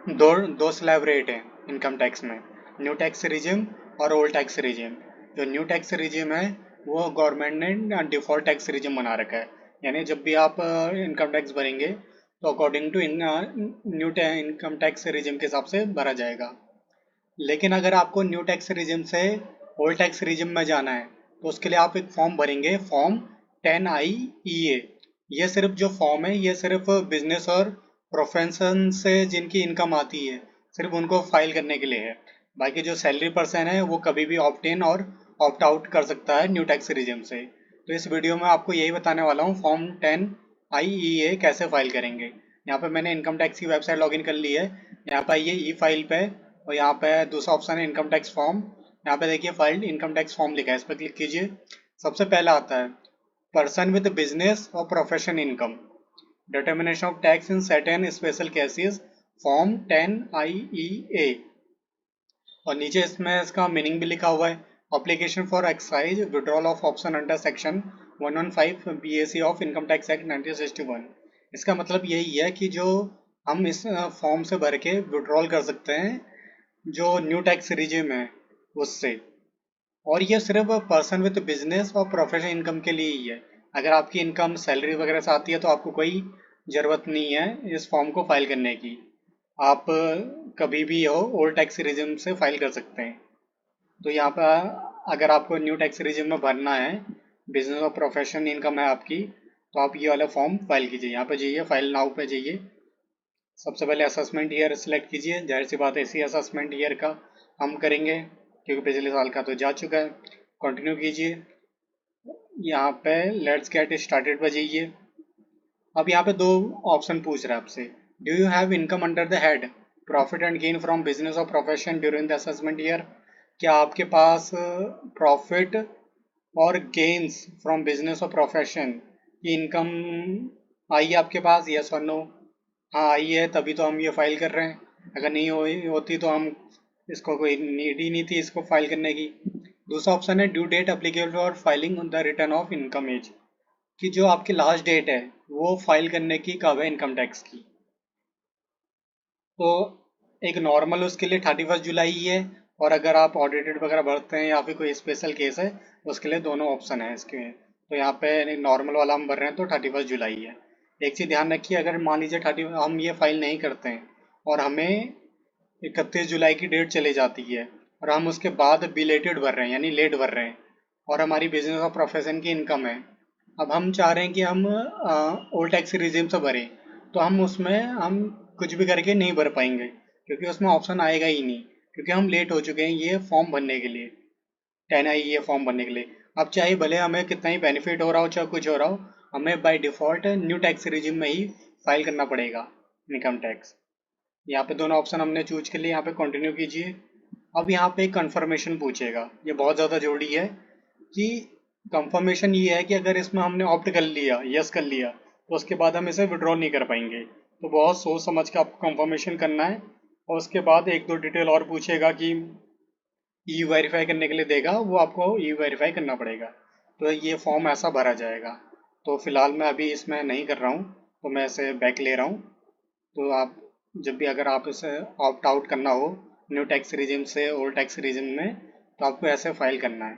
दो दो slab rate है इनकम टैक्स में, न्यू टैक्स रिजिम और ओल्ड टैक्स रिजिम। जो न्यू टैक्स रिजिम है वो गवर्नमेंट ने डिफॉल्ट टैक्स रिजिम बना रखा है, यानी जब भी आप इनकम टैक्स भरेंगे तो according to new income tax regime के हिसाब से भरा जाएगा। लेकिन अगर आपको न्यू टैक्स रिजिम से ओल्ड टैक्स रिजिम में जाना है तो उसके लिए आप एक फॉर्म भरेंगे, फॉर्म 10IEA। ये सिर्फ जो फॉर्म है ये सिर्फ बिजनेस और प्रोफेशन से जिनकी इनकम आती है सिर्फ उनको फाइल करने के लिए है। बाकी जो सैलरी पर्सन है वो कभी भी ऑप्ट इन और ऑप्ट आउट कर सकता है न्यू टैक्स रिजिम से। तो इस वीडियो में आपको यही बताने वाला हूँ फॉर्म 10IEA कैसे फाइल करेंगे। यहाँ पे मैंने इनकम टैक्स की वेबसाइट लॉगिन कर ली है। यहाँ पे आइए ई फाइल पे, और यहाँ पे दूसरा ऑप्शन है इनकम टैक्स फॉर्म। यहाँ पे देखिए फाइल्ड इनकम टैक्स फॉर्म लिखा है, इस पर क्लिक कीजिए। सबसे पहला आता है पर्सन विद बिजनेस और profession income, determination of tax in certain special cases, form 10IEA। और नीचे इसमें इसका मीनिंग भी लिखा हुआ है, application for excise withdrawal of option under section 115 BAC of income tax act 1961। इसका मतलब यही है कि जो हम इस फॉर्म से भर के विड्रॉल कर सकते हैं जो न्यू टैक्स रिजिम है उससे। और ये सिर्फ पर्सन विद बिजनेस और प्रोफेशनल इनकम के लिए ही है। अगर आपकी इनकम सैलरी वगैरह से आती है तो आपको कोई ज़रूरत नहीं है इस फॉर्म को फाइल करने की। आप कभी भी हो ओल्ड टैक्स रिजिम से फाइल कर सकते हैं। तो यहाँ पर अगर आपको न्यू टैक्स रिजिम में भरना है, बिजनेस और प्रोफेशनल इनकम है आपकी, तो आप ये वाला फॉर्म फाइल कीजिए। यहाँ पे जाइए, फाइल नाउ पे जाइए। सबसे पहले असेसमेंट ईयर सेलेक्ट कीजिए। जाहिर सी बात है इसी असेसमेंट ईयर का हम करेंगे क्योंकि पिछले साल का तो जा चुका है। कंटिन्यू कीजिए। यहाँ पे लेट्स गेट स्टार्टेड पे जाइए। अब यहाँ पे दो ऑप्शन पूछ रहा है आपसे, do you have income under the head profit and gain from business और profession during the assessment year. क्या आपके पास प्रॉफिट और गेन्स फ्रॉम बिजनेस और प्रोफेशन की इनकम आई है आपके पास, यस और नो। हाँ आई है तभी तो हम ये फाइल कर रहे हैं, अगर नहीं होती तो हम इसको कोई नीड ही नहीं थी इसको फाइल करने की। दूसरा ऑप्शन है due date applicable for filing the return of income as, कि जो आपकी लास्ट डेट है वो फाइल करने की कब है इनकम टैक्स की। तो एक नॉर्मल उसके लिए 31 जुलाई ही है, और अगर आप ऑडिटेड वगैरह भरते हैं या फिर कोई स्पेशल केस है उसके लिए दोनों ऑप्शन है इसके। तो यहाँ पे नॉर्मल वाला हम भर रहे हैं तो 31 जुलाई है। एक चीज़ ध्यान रखिए, अगर मान लीजिए 30 हम ये फाइल नहीं करते हैं और हमें 31 जुलाई की डेट चली जाती है और हम उसके बाद बिलेटेड भर रहे हैं यानी लेट भर रहे हैं, और हमारी बिजनेस और प्रोफेशन की इनकम है, अब हम चाह रहे हैं कि हम ओल्ड टैक्स रिजिम से भरें, तो हम उसमें हम कुछ भी करके नहीं भर पाएंगे क्योंकि उसमें ऑप्शन आएगा ही नहीं, क्योंकि हम लेट हो चुके हैं ये फॉर्म भरने के लिए, 10 आई ये फॉर्म भरने के लिए। अब चाहे भले हमें कितना ही बेनिफिट हो रहा हो चाहे कुछ हो रहा हो, हमें by default new tax regime में ही फाइल करना पड़ेगा इनकम टैक्स। यहाँ पे दोनों ऑप्शन हमने चूज के लिए, यहाँ पे कंटिन्यू कीजिए। अब यहाँ पे कंफर्मेशन पूछेगा, ये बहुत ज़्यादा जरूरी है कि कंफर्मेशन ये है कि अगर इसमें हमने ऑप्ट कर लिया, यस कर लिया, तो उसके बाद हम इसे विड्रॉ नहीं कर पाएंगे। तो बहुत सोच समझ के आपको कंफर्मेशन करना है, और उसके बाद एक दो डिटेल और पूछेगा कि ई वेरीफाई करने के लिए देगा, वो आपको ई वेरीफाई करना पड़ेगा। तो ये फॉर्म ऐसा भरा जाएगा। तो फिलहाल मैं अभी इसमें नहीं कर रहा हूँ, तो मैं इसे बैक ले रहा हूँ। तो आप जब भी अगर आप इसे ऑप्ट आउट करना हो न्यू टैक्स रिजिम से ओल्ड टैक्स रिजिम में, तो आपको ऐसे फाइल करना है।